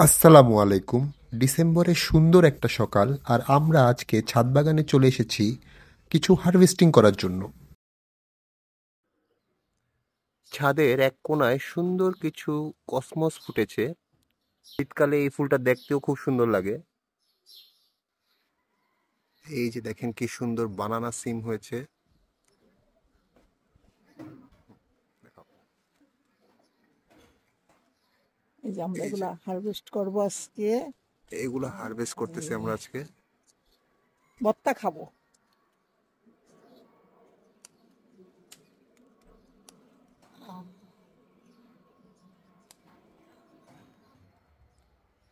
আসসালামু আলাইকুম। ডিসেম্বরের সুন্দর একটা সকাল, আর আমরা আজকে ছাদ বাগানে চলে এসেছি কিছু হারভেস্টিং করার জন্য। ছাদের এক কোণায় সুন্দর কিছু কসমস ফুটেছে। শীতকালে এই ফুলটা দেখতেও খুব সুন্দর লাগে। এই যে দেখেন কি সুন্দর বানানা সিম হয়েছে। এই যে আমরা এই যে এগুলা হারভেস্ট করবো আজকে। এগুলো হারভেস্ট করতেছি আমরা আজকে। ভর্তা খাবো।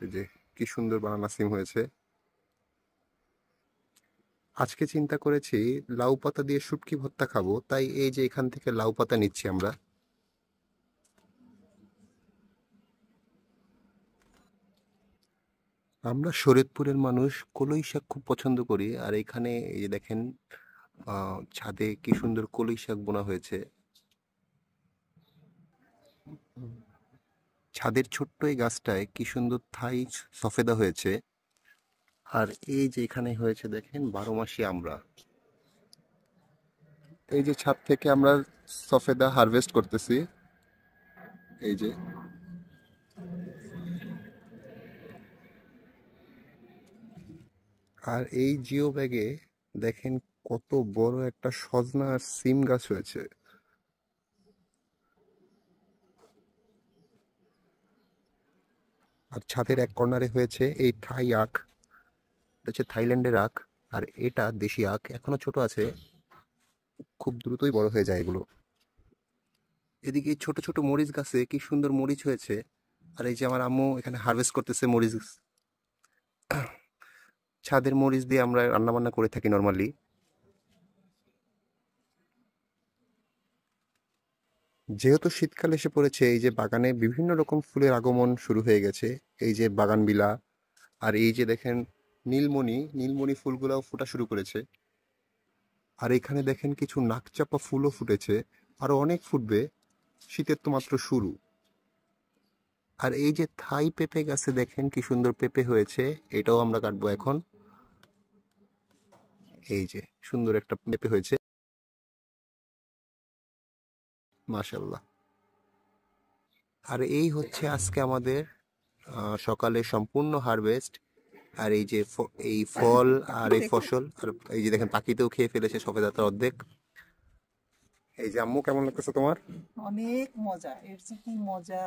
এই যে কি সুন্দর বানানা সিম হয়েছে। আজকে চিন্তা করেছি লাউ পাতা দিয়ে শুটকি ভর্তা খাবো, তাই এই যে এখান থেকে লাউ পাতা নিচ্ছি আমরা। আমরা শরীয়তপুরের মানুষ কলই শাক খুব পছন্দ করি, আর এখানে এই যে দেখেন ছাদে কি সুন্দর কলই শাক বোনা হয়েছে। ছাদের ছোট্ট এই গাছটায় কি সুন্দর থাই সফেদা হয়েছে। আর এই যে এখানে হয়েছে দেখেন 12 মাসি আমরা। এই যে ছাদ থেকে আমরা সফেদা হারভেস্ট করতেছি। এই যে আর এই জিও ব্যাগে দেখেন কত বড় একটা সজনা আর সিম গাছ হয়েছে। আর ছাদের এক কর্নারে হয়েছে এই থাই আখ। এটা হচ্ছে থাইল্যান্ডের আখ। আর এটা দেশি আখ, এখনো ছোট আছে, খুব দ্রুতই বড় হয়ে যায় এগুলো। এদিকে ছোট ছোট মরিচ গাছে কি সুন্দর মরিচ হয়েছে। আর এই যে আমার আম্মু এখানে হারভেস্ট করতেছে মরিচ। ছাদের মরিচ দিয়ে আমরা রান্না বান্না করে থাকি নর্মালি। যেহেতু শীতকাল এসে পড়েছে, এই যে বাগানে বিভিন্ন রকম ফুলের আগমন শুরু হয়ে গেছে। এই যে বাগানবিলা, আর এই যে দেখেন নীলমণি নীলমণি ফুলগুলাও ফোটা শুরু করেছে। আর এখানে দেখেন কিছু নাকচাপা ফুলও ফুটেছে, আরো অনেক ফুটবে। শীতের তো মাত্র শুরু। আর এই যে থাই পেঁপে গাছে দেখেন কি সুন্দর পেঁপে হয়েছে। এটাও আমরা কাটবো এখন। এই যে সুন্দর একটা পেঁপে হয়েছে, মাশাল্লাহ। আর এই হচ্ছে আজকে আমাদের সকালে সম্পূর্ণ হারভেস্ট। আর এই যে এই ফল আর এই ফসল, আর এই যে দেখেন পাখিতেও খেয়ে ফেলেছে সফেদাটা অর্ধেক। এই যে আম্মু কেমন লাগতেছে তোমার? অনেক মজা, এর যে কি মজা!